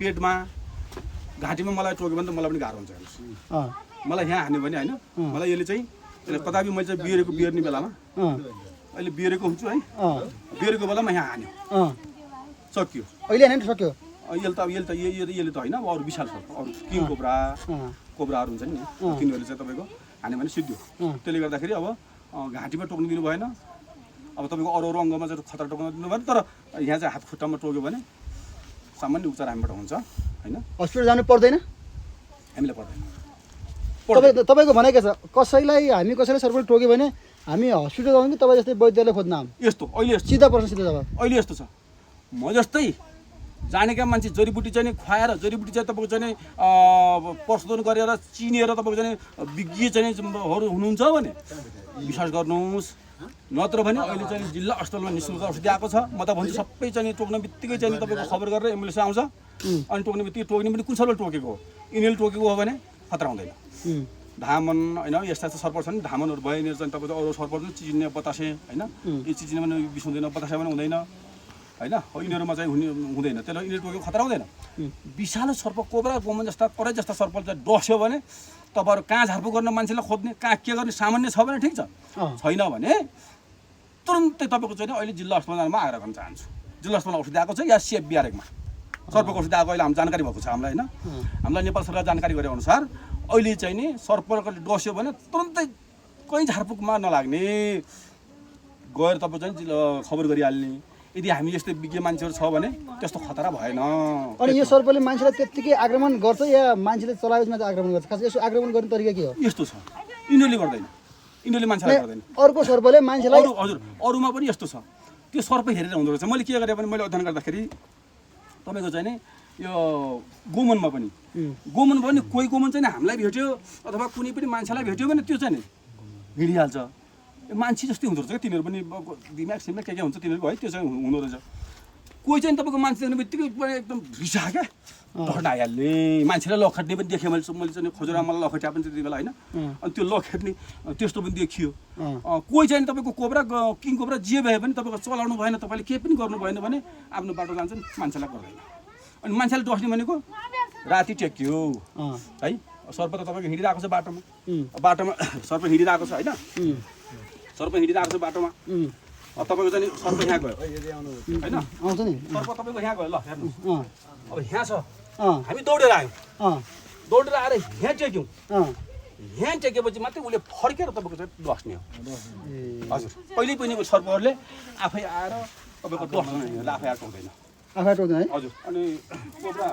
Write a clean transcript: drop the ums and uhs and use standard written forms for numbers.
पेटमा घाँटीमा मलाई टोक्यो भने त मलाई पनि गाह्रो हुन्छ मलाई यहाँ हान्यो भने होइन मलाई यसले चाहिँ कदापि मैले चाहिँ बिहेर्ने बेलामा अहिले बिहेरेको हुन्छु है बिहेरेको बेलामा यहाँ हान्यो सक्यो अहिले हैन सक्यो यसले त होइन अब अरू विशाल सर्प अरू किङ कोब्राहरू हुन्छ नि तिनीहरूले चाहिँ तपाईँको हान्यो भने सिद्धो त्यसले गर्दाखेरि अब घाँटीमा टोक्नु दिनु भएन अब तपाईँको अरू अङ्गमा चाहिँ खतरा टोक्न दिनु भएन तर यहाँ चाहिँ हात खुट्टामा टोक्यो भने सामान्य उपचार हामीबाट हुन्छ होइन हस्पिटल जानु पर्दैन हामीलाई पर्दैन तपाईँको भनाइ के छ हामी कसैलाई सर्पले टोक्यो भने हामी हस्पिटल जाउँ कि तपाईँ जस्तै वैद्यालय खोज्न आउँ यस्तो अहिले यस्तो सिधा प्रश्न सिधा जवाब अहिले यस्तो छ म जस्तै जानेका मान्छे जडीबुटी चाहिँ खुवाएर जडीबुटी चाहिँ तपाईँको चाहिँ प्रशोधन गरेर चिनेर तपाईँको चाहिँ विज्ञ चाहिँ हुनुहुन्छ भने विश्वास गर्नुहोस् नत्र भने अहिले चाहिँ जिल्ला अस्पतालमा निःशुल्क औषधि आएको छ म त भन्छु सबै चाहिँ टोक्ने बित्तिकै चाहिँ तपाईँको खबर गरेर एम्बुलेन्स आउँछ अनि टोक्ने बित्तिकै टोक्ने पनि कुन सर्पले टोकेको हो यिनीहरूले टोकेको हो भने खतरा हुँदैन धामन होइन यस्ता यस्ता सर्प छन् धामनहरू भयो यिनीहरू चाहिँ तपाईँको अरू सर्पहरू चिन्ने बतासे होइन यो चिन्ने भने विष हुँदैन बतासे पनि हुँदैन होइन यिनीहरूमा चाहिँ हुँदैन त्यसले यिनीहरू टोकेको खतरा हुँदैन विशाल सर्प कोब्रा गोमन जस्ता कराई जस्ता सर्प चाहिँ डस्यो भने तपाईँहरू कहाँ झारफुक गर्न मान्छेलाई खोज्ने कहाँ के गर्ने सामान्य छ भने ठिक छ छैन भने तुरुन्तै तपाईँको चाहिँ अहिले जिल्ला अस्पतालमा आएर गर्न चाहन्छु जिल्ला अस्पतालमा औषधि आएको छ या CFBRमा सर्पको औषधि आएको अहिले हामी जानकारी भएको छ हामीलाई होइन हामीलाई नेपाल सरकार जानकारी गरे अनुसार अहिले चाहिँ नि सर्पले डस्यो भने तुरुन्तै कहीँ झारफुकमा नलाग्ने गएर तपाईँ चाहिँ खबर गरिहाल्ने यदि हामी यस्तै विज्ञ मान्छेहरू छ भने त्यस्तो खतरा भएन अनि यो सर्पले मान्छेलाई त्यत्तिकै आक्रमण गर्छ या मान्छेले चलाएपछि मात्र आक्रमण गर्छ खास यसो आक्रमण गर्ने तरिका के हो यस्तो छ यिनीहरूले गर्दैन यिनीहरूले मान्छेलाई गर्दैन अर्को सर्पले मान्छेलाई हजुर अरूमा पनि यस्तो छ त्यो सर्प हेरेर हुँदो रहेछ मैले के गरेँ भने मैले अध्ययन गर्दाखेरि तपाईँको चाहिँ नि यो गोमनमा पनि कोही गोमन चाहिँ हामीलाई भेट्यो अथवा कुनै पनि मान्छेलाई भेट्यो भने त्यो चाहिँ नि हिँडिहाल्छ मान्छे जस्तै हुँदो रहेछ क्या तिनीहरू पनि दिमाग सिमाग के हुन्छ तिनीहरूको है त्यो चाहिँ हुँदो रहेछ कोही चाहिँ तपाईँको मान्छे देख्ने बित्तिकै एकदम रिसा क्या ढट्न आइहाल्ने मान्छेलाई लखेट्ने पनि देखेँ मैले चाहिँ खोजेर मलाई लखेट्या पनि त्यति बेला होइन अनि त्यो लखेट्ने त्यस्तो पनि देखियो कोही चाहिँ तपाईँको कोब्रा किङ कोब्रा जे भए पनि तपाईँको चलाउनु भएन तपाईँले केही पनि गर्नु भएन भने आफ्नो बाटो जान्छन् मान्छेलाई गर्दैन अनि मान्छेले डस्ने भनेको राति टेक्यो है सर्प त तपाईँको हिँडिरहेको छ बाटोमा सर्प हिँडिरहेको छ होइन सर्प हिँडिरहेको छ बाटोमा तपाईँको चाहिँ सर्प यहाँ गयो होइन आउँछ नि सर्प तपाईँको यहाँ गयो ल हेर्नुहोस् अब यहाँ छ हामी दौडेर आयौँ दौडेर आएर यहाँ टेक्यौँ यहाँ टेकेपछि मात्रै उसले फर्केर तपाईँको चाहिँ डस्ने हो हजुर कहिले पनि सर्पहरूले आफै आएर तपाईँको डस्दैन आफै आएर टोक्दैन आफै टोक्दैन है हजुर अनि कोब्रा